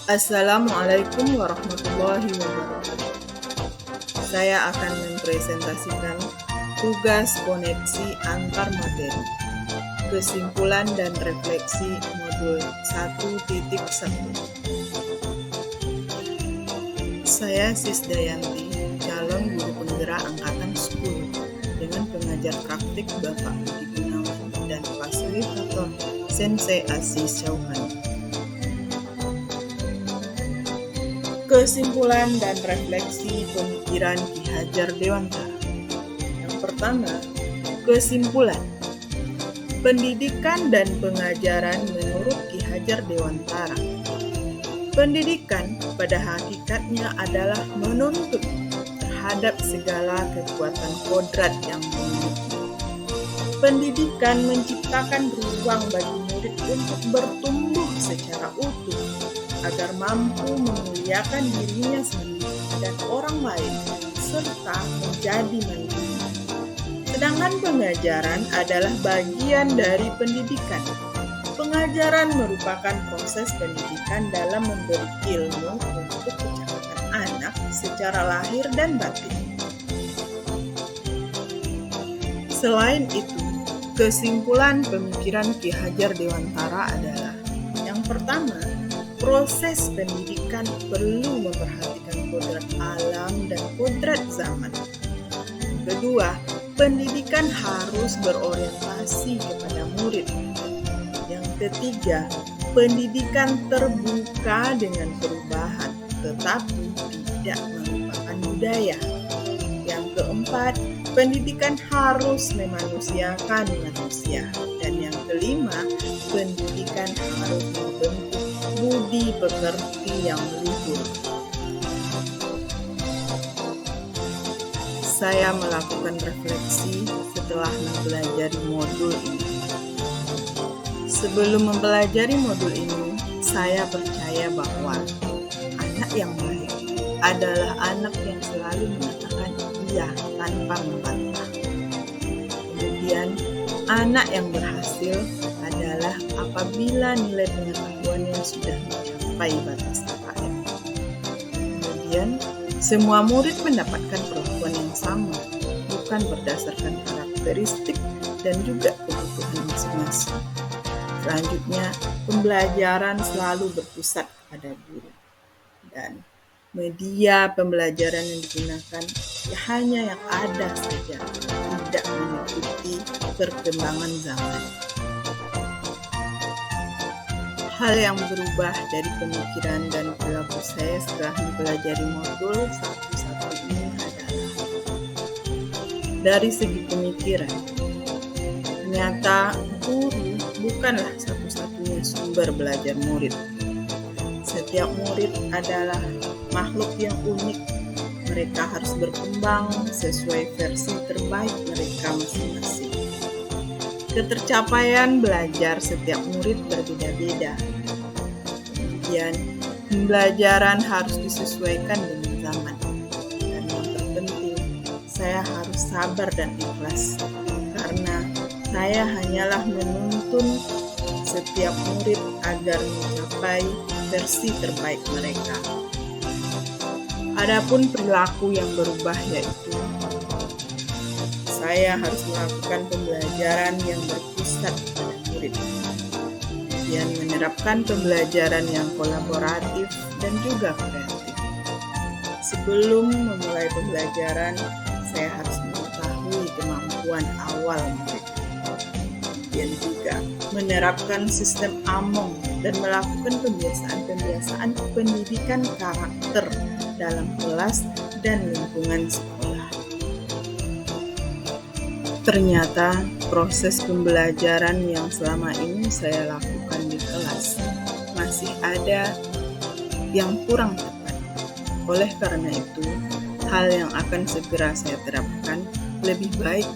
Assalamualaikum warahmatullahi wabarakatuh. Saya akan mempresentasikan tugas koneksi antar materi, kesimpulan dan refleksi modul 1.1. Saya Sisdayanti, calon guru penggerak angkatan 10 dengan pengajar praktik Bapak Budi Gunawan dan fasilitator Sensei Aziz Syauhan. Kesimpulan dan refleksi pemikiran Ki Hajar Dewantara. Yang pertama, kesimpulan. Pendidikan dan pengajaran menurut Ki Hajar Dewantara. Pendidikan pada hakikatnya adalah menuntut terhadap segala kekuatan kodrat yang dimiliki. Pendidikan menciptakan ruang bagi murid untuk bertumbuh secara utuh, agar mampu memuliakan dirinya sendiri dan orang lain, serta menjadi mandiri. Sedangkan pengajaran adalah bagian dari pendidikan. Pengajaran merupakan proses pendidikan dalam memberi ilmu untuk kecakapan anak secara lahir dan batin. Selain itu, kesimpulan pemikiran Ki Hajar Dewantara adalah: yang pertama, proses pendidikan perlu memperhatikan kodrat alam dan kodrat zaman. Yang kedua, pendidikan harus berorientasi kepada murid. Yang ketiga, pendidikan terbuka dengan perubahan, tetapi tidak melupakan budaya. Yang keempat, pendidikan harus memanusiakan manusia. Dan yang kelima, pendidikan harus membentuk budi pekerti yang luhur. Saya melakukan refleksi setelah mempelajari modul ini. Sebelum mempelajari modul ini, saya percaya bahwa anak yang baik adalah anak yang selalu mengatakan iya tanpa membantah. Kemudian, anak yang berhasil adalah apabila nilai pengetahuannya sudah mencapai batas KKM. Kemudian, semua murid mendapatkan perlakuan yang sama, bukan berdasarkan karakteristik dan juga kebutuhan masing-masing. Selanjutnya, pembelajaran selalu berpusat pada guru. Dan media pembelajaran yang digunakan hanya yang ada saja, tidak mengikuti perkembangan zaman. Hal yang berubah dari pemikiran dan perilaku saya setelah mempelajari modul 1.1 ini adalah: dari segi pemikiran, ternyata guru bukanlah satu-satunya sumber belajar murid. Setiap murid adalah makhluk yang unik. Mereka harus berkembang sesuai versi terbaik mereka masing-masing. Ketercapaian belajar setiap murid berbeda-beda. Kemudian, pembelajaran harus disesuaikan dengan zaman. Dan yang terpenting, saya harus sabar dan ikhlas, karena saya hanyalah menuntun setiap murid agar mencapai versi terbaik mereka. Adapun perilaku yang berubah, yaitu saya harus melakukan pembelajaran yang berpusat pada murid. Kemudian menerapkan pembelajaran yang kolaboratif dan juga kreatif. Sebelum memulai pembelajaran, saya harus mengetahui kemampuan awal murid. Kemudian juga menerapkan sistem AMONG dan melakukan pembiasaan-pembiasaan pendidikan karakter dalam kelas dan lingkungan sekolah. Ternyata proses pembelajaran yang selama ini saya lakukan di kelas masih ada yang kurang tepat. Oleh karena itu, hal yang akan segera saya terapkan lebih baik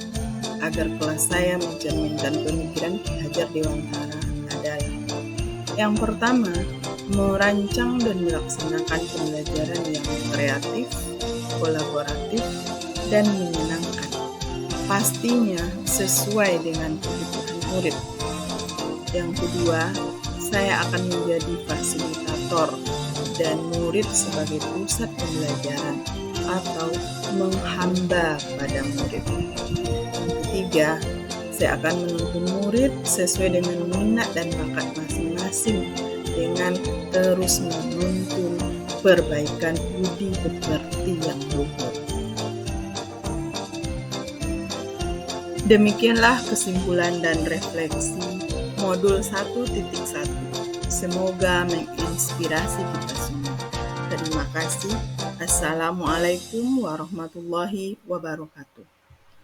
agar kelas saya mencerminkan pemikiran Ki Hajar Dewantara adalah: yang pertama, merancang dan melaksanakan pembelajaran yang kreatif, kolaboratif, dan menyenangkan. Pastinya sesuai dengan kebutuhan murid. Yang kedua, saya akan menjadi fasilitator dan murid sebagai pusat pembelajaran atau menghamba pada murid. Yang ketiga, saya akan menuntun murid sesuai dengan minat dan bakat masing-masing dengan terus menuntun perbaikan budi pekerti yang luhur. Demikianlah kesimpulan dan refleksi modul 1.1. Semoga menginspirasi kita semua. Terima kasih. Assalamualaikum warahmatullahi wabarakatuh.